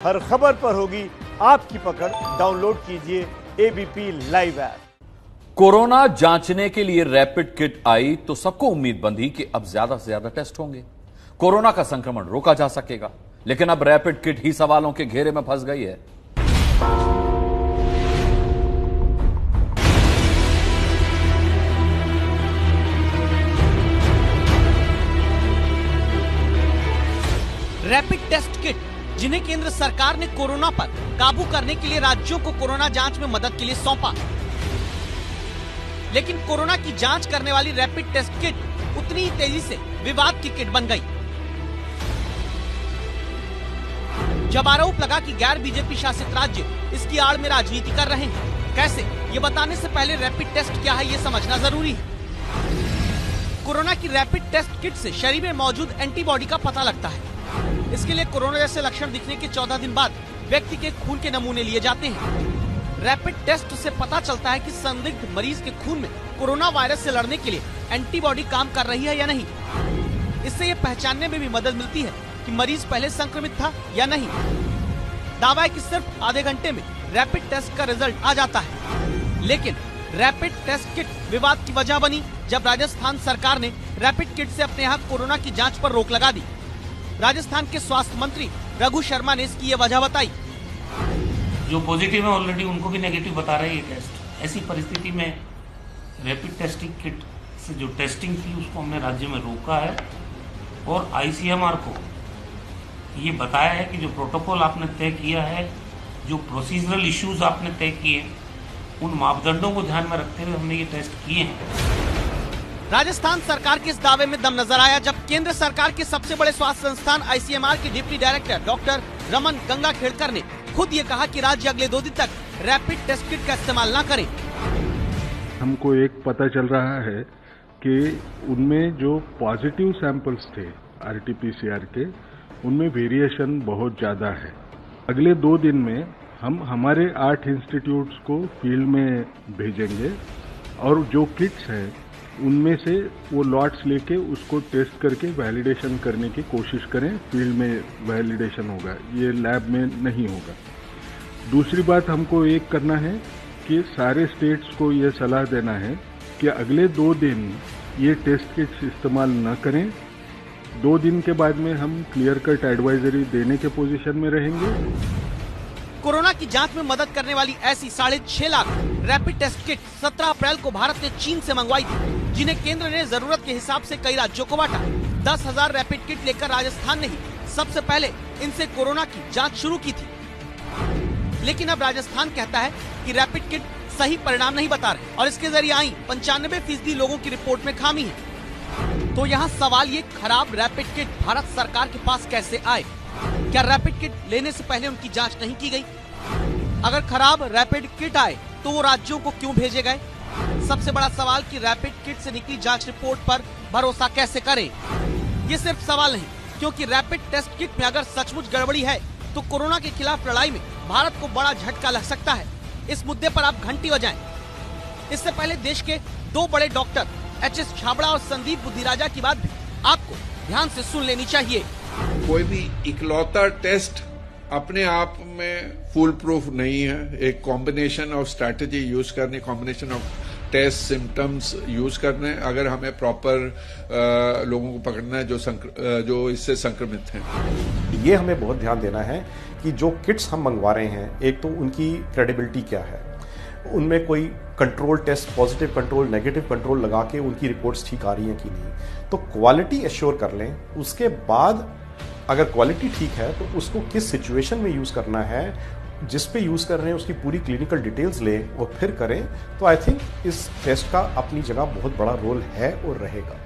हर खबर पर होगी आपकी पकड़। डाउनलोड कीजिए एबीपी लाइव ऐप। कोरोना जांचने के लिए रैपिड किट आई तो सबको उम्मीद बंधी कि अब ज्यादा से ज्यादा टेस्ट होंगे, कोरोना का संक्रमण रोका जा सकेगा। लेकिन अब रैपिड किट ही सवालों के घेरे में फंस गई है। रैपिड टेस्ट किट जिन्हें केंद्र सरकार ने कोरोना पर काबू करने के लिए राज्यों को कोरोना जांच में मदद के लिए सौंपा, लेकिन कोरोना की जांच करने वाली रैपिड टेस्ट किट उतनी ही तेजी से विवाद की किट बन गई। जब आरोप लगा कि गैर बीजेपी शासित राज्य इसकी आड़ में राजनीति कर रहे हैं, कैसे, ये बताने से पहले रैपिड टेस्ट क्या है ये समझना जरूरी है। कोरोना की रैपिड टेस्ट किट से शरीर में मौजूद एंटीबॉडी का पता लगता है। इसके लिए कोरोना जैसे लक्षण दिखने के 14 दिन बाद व्यक्ति के खून के नमूने लिए जाते हैं। रैपिड टेस्ट से पता चलता है कि संदिग्ध मरीज के खून में कोरोना वायरस से लड़ने के लिए एंटीबॉडी काम कर रही है या नहीं। इससे ये पहचानने में भी मदद मिलती है कि मरीज पहले संक्रमित था या नहीं। दावा है कि सिर्फ आधे घंटे में रैपिड टेस्ट का रिजल्ट आ जाता है। लेकिन रैपिड टेस्ट किट विवाद की वजह बनी जब राजस्थान सरकार ने रैपिड किट से अपने यहाँ कोरोना की जाँच पर रोक लगा दी। राजस्थान के स्वास्थ्य मंत्री रघु शर्मा ने इसकी ये वजह बताई। जो पॉजिटिव है ऑलरेडी उनको भी नेगेटिव बता रहे हैं टेस्ट। ऐसी परिस्थिति में रैपिड टेस्टिंग किट से जो टेस्टिंग थी उसको हमने राज्य में रोका है और आईसीएमआर को ये बताया है कि जो प्रोटोकॉल आपने तय किया है, जो प्रोसीजरल इश्यूज आपने तय किए, उन मापदंडों को ध्यान में रखते हुए हमने ये टेस्ट किए हैं। राजस्थान सरकार के इस दावे में दम नजर आया जब केंद्र सरकार के सबसे बड़े स्वास्थ्य संस्थान आईसीएमआर के deputy director doctor Raman Gangakhedkar ने खुद ये कहा कि राज्य अगले 2 दिन तक रैपिड टेस्ट किट का इस्तेमाल न करें। हमको एक पता चल रहा है कि उनमें जो पॉजिटिव सैंपल्स थे आरटीपीसीआर के, उनमें वेरिएशन बहुत ज्यादा है। अगले 2 दिन में हम हमारे 8 इंस्टीट्यूट्स को फील्ड में भेजेंगे और जो किट्स है उनमें से वो लॉट्स लेके उसको टेस्ट करके वैलिडेशन करने की कोशिश करें। फील्ड में वैलिडेशन होगा, ये लैब में नहीं होगा। दूसरी बात हमको एक करना है कि सारे स्टेट्स को ये सलाह देना है कि अगले 2 दिन ये टेस्ट किट्स इस्तेमाल न करें। 2 दिन के बाद में हम क्लियर कट एडवाइजरी देने के पोजीशन में रहेंगे। कोरोना की जांच में मदद करने वाली ऐसी 6.5 लाख रैपिड टेस्ट किट 17 अप्रैल को भारत ने चीन से मंगवाई थी, जिन्हें केंद्र ने जरूरत के हिसाब से कई राज्यों को बांटा। 10,000 रैपिड किट लेकर राजस्थान ने ही सबसे पहले इनसे कोरोना की जांच शुरू की थी। लेकिन अब राजस्थान कहता है कि रैपिड किट सही परिणाम नहीं बता रहे और इसके जरिए आई 95% लोगों की रिपोर्ट में खामी है। तो यहाँ सवाल ये, खराब रैपिड किट भारत सरकार के पास कैसे आए? क्या रैपिड किट लेने से पहले उनकी जांच नहीं की गई? अगर खराब रैपिड किट आए तो वो राज्यों को क्यों भेजे गए? सबसे बड़ा सवाल कि रैपिड किट से निकली जांच रिपोर्ट पर भरोसा कैसे करें? ये सिर्फ सवाल नहीं, क्योंकि रैपिड टेस्ट किट में अगर सचमुच गड़बड़ी है तो कोरोना के खिलाफ लड़ाई में भारत को बड़ा झटका लग सकता है। इस मुद्दे पर आप घंटी बजाएं। इससे पहले देश के 2 बड़े डॉक्टर एचएस छाबड़ा और संदीप बुद्धिराजा की बात भी आपको ध्यान से सुन लेनी चाहिए। कोई भी इकलौता टेस्ट अपने आप में फुल प्रूफ नहीं है। एक कॉम्बिनेशन ऑफ स्ट्रैटेजी यूज करनी, combination of test symptoms use करने, अगर हमें प्रॉपर लोगों को पकड़ना है जो इससे संक्रमित हैं। ये हमें बहुत ध्यान देना है कि जो किट्स हम मंगवा रहे हैं, एक तो उनकी क्रेडिबिलिटी क्या है, उनमें कोई control test, positive control, negative control लगा के उनकी रिपोर्ट्स ठीक आ रही हैं कि नहीं। तो क्वालिटी एश्योर कर लें, उसके बाद अगर क्वालिटी ठीक है तो उसको किस सिचुएशन में यूज करना है, जिस पे यूज कर रहे हैं उसकी पूरी क्लिनिकल डिटेल्स लें और फिर करें। तो आई थिंक इस टेस्ट का अपनी जगह बहुत बड़ा रोल है और रहेगा।